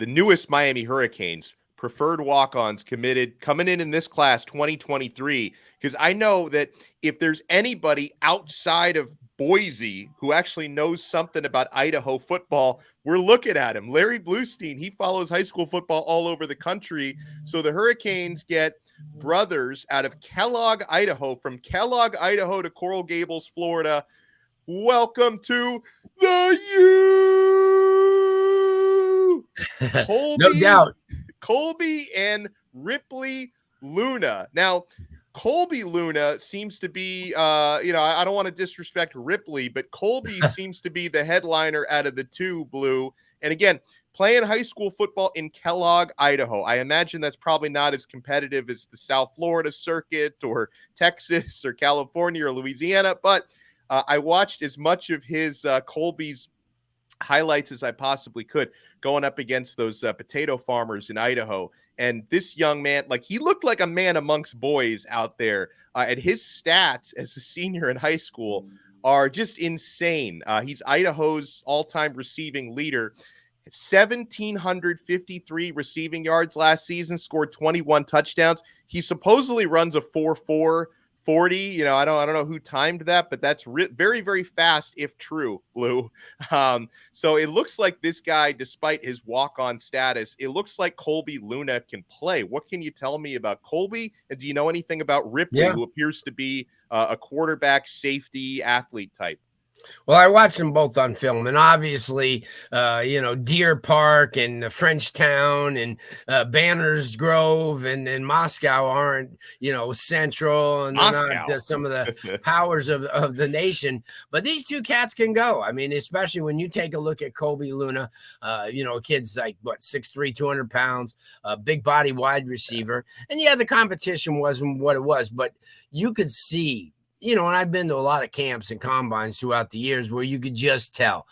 the newest Miami Hurricanes preferred walk-ons coming in this class 2023, because I know that if there's anybody outside of Boise who actually knows something about Idaho football, we're looking at him. Larry Blustein, he follows high school football all over the country. So the Hurricanes get brothers out of Kellogg, Idaho, from Kellogg, Idaho to Coral Gables, Florida. Welcome to the U. No doubt. Kolby and Riply Luna. Now, Kolby Luna seems to be, I don't want to disrespect Ripley, but Kolby seems to be the headliner out of the two, Blue. And again, playing high school football in Kellogg, Idaho. I imagine that's probably not as competitive as the South Florida circuit or Texas or California or Louisiana, but I watched as much of his Kolby's highlights as I possibly could, going up against those potato farmers in Idaho. And this young man, he looked like a man amongst boys out there. And his stats as a senior in high school are just insane. He's Idaho's all-time receiving leader. 1,753 receiving yards last season, scored 21 touchdowns. He supposedly runs a 4.4 40. I don't know who timed that, but that's very, very fast if true, Blue. So it looks like this guy, despite his walk-on status, it looks like Kolby Luna can play. What can you tell me about Kolby? And do you know anything about Ripley, who appears to be a quarterback, safety, athlete type? Well, I watched them both on film, and obviously, Deer Park and Frenchtown and Banners Grove and Moscow aren't, central, and they're not some of the powers of the nation. But these two cats can go. I mean, especially when you take a look at Kolby Luna, kid's like, 6'3", 200 pounds, big body wide receiver. And the competition wasn't what it was, but you could see, and I've been to a lot of camps and combines throughout the years where you could just tell,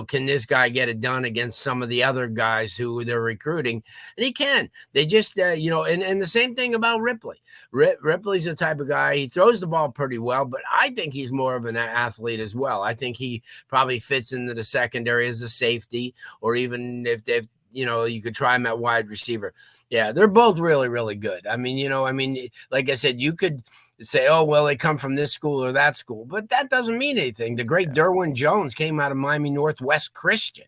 can this guy get it done against some of the other guys who they're recruiting? And he can. They just, and the same thing about Ripley. Ripley's the type of guy, he throws the ball pretty well, but I think he's more of an athlete as well. I think he probably fits into the secondary as a safety, or even if they've, you could try him at wide receiver. Yeah, they're both really, really good. I mean, like I said, you could say, oh, well, they come from this school or that school, but that doesn't mean anything. The great Derwin Jones came out of Miami Northwest Christian,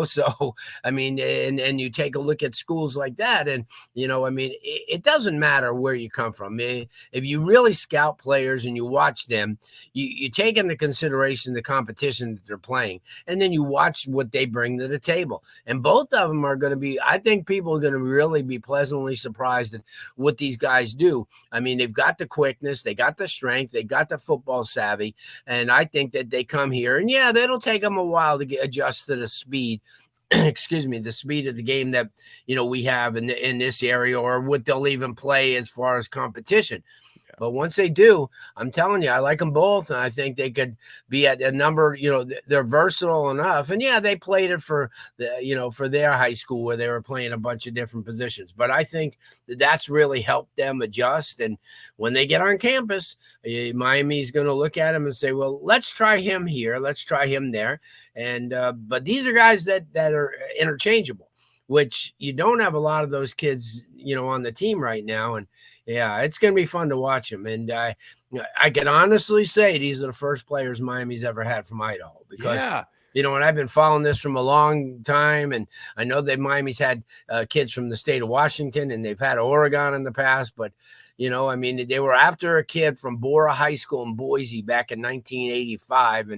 so, I mean, and you take a look at schools like that, and, it doesn't matter where you come from. If you really scout players and you watch them, you take into consideration the competition that they're playing, and then you watch what they bring to the table. And both of them are going to be, I think people are going to really be pleasantly surprised at what these guys do. I mean, they've got the quickness, they got the strength, they got the football savvy, and I think that they come here, and that'll take them a while to adjust to the speed. Excuse me, the speed of the game that we have in this area, or what they'll even play as far as competition. But once they do, I'm telling you, I like them both, and I think they could be at a number. They're versatile enough, and they played it for for their high school where they were playing a bunch of different positions. But I think that's really helped them adjust. And when they get on campus, Miami's going to look at them and say, "Well, let's try him here, let's try him there." And but these are guys that are interchangeable, which you don't have a lot of those kids, on the team right now. And it's going to be fun to watch them. And I can honestly say these are the first players Miami's ever had from Idaho, because, and I've been following this from a long time. And I know that Miami's had kids from the state of Washington, and they've had Oregon in the past, but they were after a kid from Bora High School in Boise back in 1985,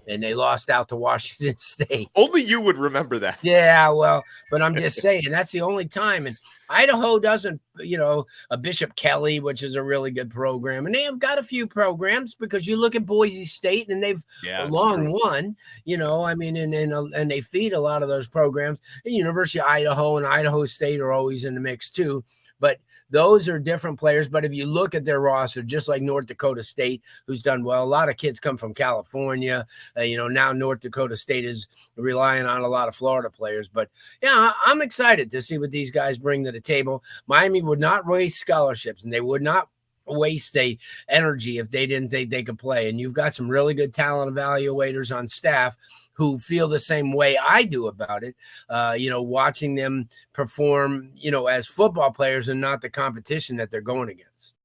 and they lost out to Washington State. Only you would remember that. Yeah, well, but I'm just saying that's the only time. And Idaho doesn't, a Bishop Kelly, which is a really good program, and they have got a few programs, because you look at Boise State and they've long won, and they feed a lot of those programs. And University of Idaho and Idaho State are always in the mix too. But those are different players. But if you look at their roster, just like North Dakota State, who's done well, a lot of kids come from California. Now North Dakota State is relying on a lot of Florida players. But, I'm excited to see what these guys bring to the table. Miami would not waste scholarships, and they would not waste energy if they didn't think they could play. And you've got some really good talent evaluators on staff who feel the same way I do about it, watching them perform, as football players and not the competition that they're going against.